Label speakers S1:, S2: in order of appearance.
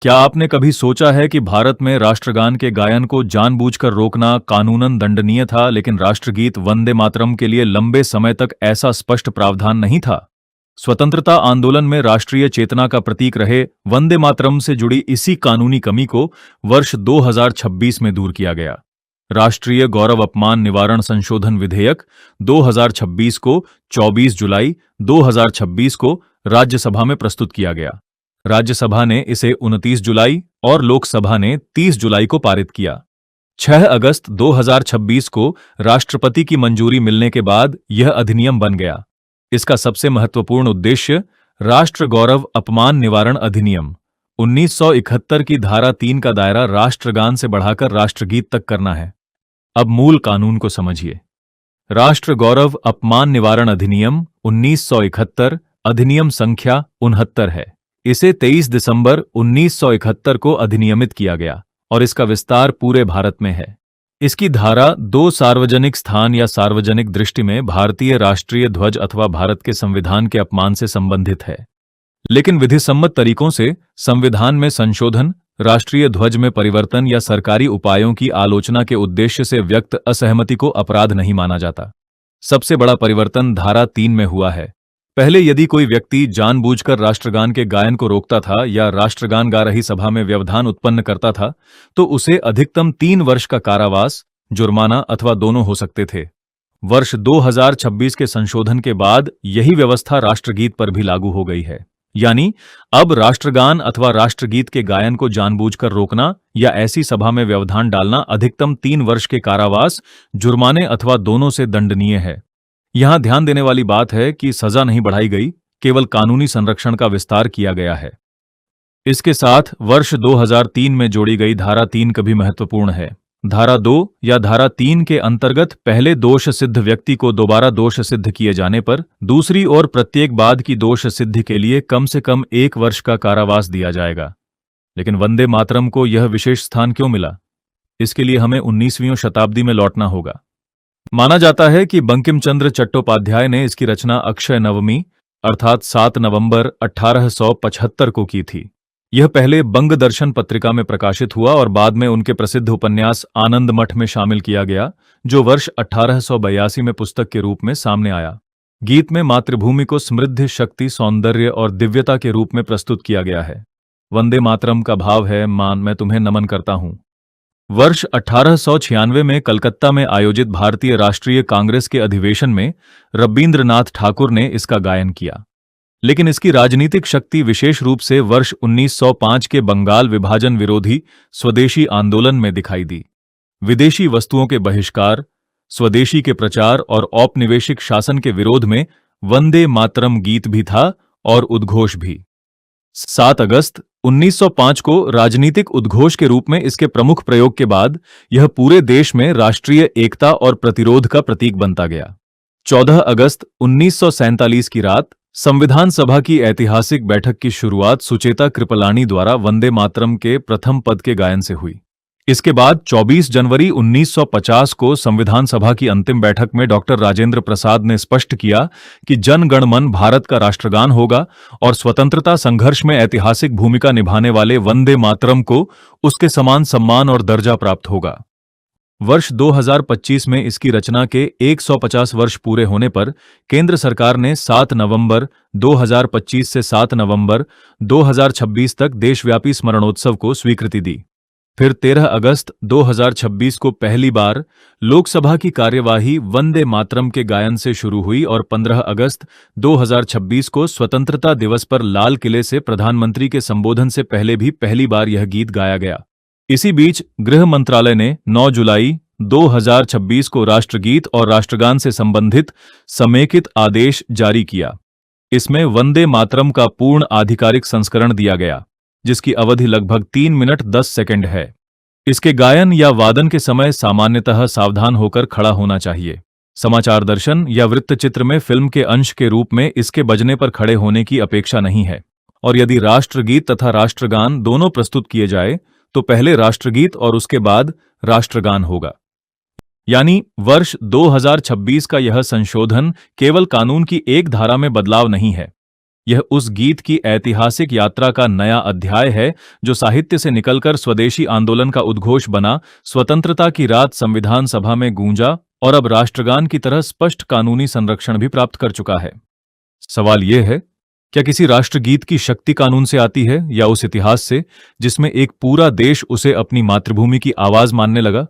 S1: क्या आपने कभी सोचा है कि भारत में राष्ट्रगान के गायन को जानबूझकर रोकना कानूनन दंडनीय था, लेकिन राष्ट्रगीत वंदे मातरम के लिए लंबे समय तक ऐसा स्पष्ट प्रावधान नहीं था। स्वतंत्रता आंदोलन में राष्ट्रीय चेतना का प्रतीक रहे वंदे मातरम से जुड़ी इसी कानूनी कमी को वर्ष 2026 में दूर किया गया। राष्ट्रीय गौरव अपमान निवारण संशोधन विधेयक 2026 को 24 जुलाई 2026 को राज्यसभा में प्रस्तुत किया गया। राज्यसभा ने इसे 29 जुलाई और लोकसभा ने 30 जुलाई को पारित किया। 6 अगस्त 2026 को राष्ट्रपति की मंजूरी मिलने के बाद यह अधिनियम बन गया। इसका सबसे महत्वपूर्ण उद्देश्य राष्ट्र गौरव अपमान निवारण अधिनियम 1971 की धारा 3 का दायरा राष्ट्रगान से बढ़ाकर राष्ट्रगीत तक करना है। अब मूल कानून को समझिए। राष्ट्र गौरव अपमान निवारण अधिनियम 1971 अधिनियम संख्या 69 है। इसे 23 दिसंबर 1971 को अधिनियमित किया गया और इसका विस्तार पूरे भारत में है। इसकी धारा 2 सार्वजनिक स्थान या सार्वजनिक दृष्टि में भारतीय राष्ट्रीय ध्वज अथवा भारत के संविधान के अपमान से संबंधित है। लेकिन विधिसम्मत तरीकों से संविधान में संशोधन, राष्ट्रीय ध्वज में परिवर्तन या सरकारी उपायों की आलोचना के उद्देश्य से व्यक्त असहमति को अपराध नहीं माना जाता। सबसे बड़ा परिवर्तन धारा 3 में हुआ है। पहले यदि कोई व्यक्ति जानबूझकर राष्ट्रगान के गायन को रोकता था या राष्ट्रगान गा रही सभा में व्यवधान उत्पन्न करता था, तो उसे अधिकतम 3 वर्ष का कारावास, जुर्माना अथवा दोनों हो सकते थे। वर्ष 2026 के संशोधन के बाद यही व्यवस्था राष्ट्रगीत पर भी लागू हो गई है। यानी अब राष्ट्रगान अथवा राष्ट्रगीत के गायन को जानबूझकर रोकना या ऐसी सभा में व्यवधान डालना अधिकतम 3 वर्ष के कारावास, जुर्माने अथवा दोनों से दंडनीय है। यहां ध्यान देने वाली बात है कि सजा नहीं बढ़ाई गई, केवल कानूनी संरक्षण का विस्तार किया गया है। इसके साथ वर्ष 2003 में जोड़ी गई धारा 3 कभी महत्वपूर्ण है। धारा 2 या धारा 3 के अंतर्गत पहले दोष सिद्ध व्यक्ति को दोबारा दोष सिद्ध किए जाने पर दूसरी ओर प्रत्येक बाद की दोष सिद्धि के लिए कम से कम 1 वर्ष का कारावास दिया जाएगा। लेकिन वंदे मातरम को यह विशेष स्थान क्यों मिला? इसके लिए हमें 19वीं शताब्दी में लौटना होगा। माना जाता है कि बंकिम चंद्र चट्टोपाध्याय ने इसकी रचना अक्षय नवमी अर्थात 7 नवंबर 1875 को की थी। यह पहले बंग दर्शन पत्रिका में प्रकाशित हुआ और बाद में उनके प्रसिद्ध उपन्यास आनंद मठ में शामिल किया गया, जो वर्ष 1882 में पुस्तक के रूप में सामने आया। गीत में मातृभूमि को समृद्धि, शक्ति, सौंदर्य और दिव्यता के रूप में प्रस्तुत किया गया है। वंदे मातरम का भाव है, मैं तुम्हें नमन करता हूं। वर्ष 1896 में कलकत्ता में आयोजित भारतीय राष्ट्रीय कांग्रेस के अधिवेशन में रबींद्रनाथ ठाकुर ने इसका गायन किया। लेकिन इसकी राजनीतिक शक्ति विशेष रूप से वर्ष 1905 के बंगाल विभाजन विरोधी स्वदेशी आंदोलन में दिखाई दी। विदेशी वस्तुओं के बहिष्कार, स्वदेशी के प्रचार और औपनिवेशिक शासन के विरोध में वंदे मातरम गीत भी था और उद्घोष भी। 7 अगस्त 1905 को राजनीतिक उद्घोष के रूप में इसके प्रमुख प्रयोग के बाद यह पूरे देश में राष्ट्रीय एकता और प्रतिरोध का प्रतीक बनता गया। 14 अगस्त 1947 की रात संविधान सभा की ऐतिहासिक बैठक की शुरुआत सुचेता कृपलानी द्वारा वंदे मातरम के प्रथम पद के गायन से हुई। इसके बाद 24 जनवरी 1950 को संविधान सभा की अंतिम बैठक में डॉक्टर राजेंद्र प्रसाद ने स्पष्ट किया कि जन गण मन भारत का राष्ट्रगान होगा और स्वतंत्रता संघर्ष में ऐतिहासिक भूमिका निभाने वाले वंदे मातरम को उसके समान सम्मान और दर्जा प्राप्त होगा। वर्ष 2025 में इसकी रचना के 150 वर्ष पूरे होने पर केंद्र सरकार ने 7 नवंबर 2025 से 7 नवंबर 2026 तक देशव्यापी स्मरणोत्सव को स्वीकृति दी। फिर 13 अगस्त 2026 को पहली बार लोकसभा की कार्यवाही वंदे मातरम के गायन से शुरू हुई और 15 अगस्त 2026 को स्वतंत्रता दिवस पर लाल किले से प्रधानमंत्री के संबोधन से पहले भी पहली बार यह गीत गाया गया। इसी बीच गृह मंत्रालय ने 9 जुलाई 2026 को राष्ट्रगीत और राष्ट्रगान से संबंधित समेकित आदेश जारी किया। इसमें वंदे मातरम का पूर्ण आधिकारिक संस्करण दिया गया, जिसकी अवधि लगभग 3 मिनट 10 सेकंड है। इसके गायन या वादन के समय सामान्यतः सावधान होकर खड़ा होना चाहिए। समाचार दर्शन या वृत्तचित्र में फिल्म के अंश के रूप में इसके बजने पर खड़े होने की अपेक्षा नहीं है। और यदि राष्ट्रगीत तथा राष्ट्रगान दोनों प्रस्तुत किए जाए तो पहले राष्ट्रगीत और उसके बाद राष्ट्रगान होगा। यानी वर्ष 2026 का यह संशोधन केवल कानून की एक धारा में बदलाव नहीं है, यह उस गीत की ऐतिहासिक यात्रा का नया अध्याय है जो साहित्य से निकलकर स्वदेशी आंदोलन का उद्घोष बना, स्वतंत्रता की रात संविधान सभा में गूंजा और अब राष्ट्रगान की तरह स्पष्ट कानूनी संरक्षण भी प्राप्त कर चुका है। सवाल यह है, क्या किसी राष्ट्रगीत की शक्ति कानून से आती है या उस इतिहास से जिसमें एक पूरा देश उसे अपनी मातृभूमि की आवाज मानने लगा?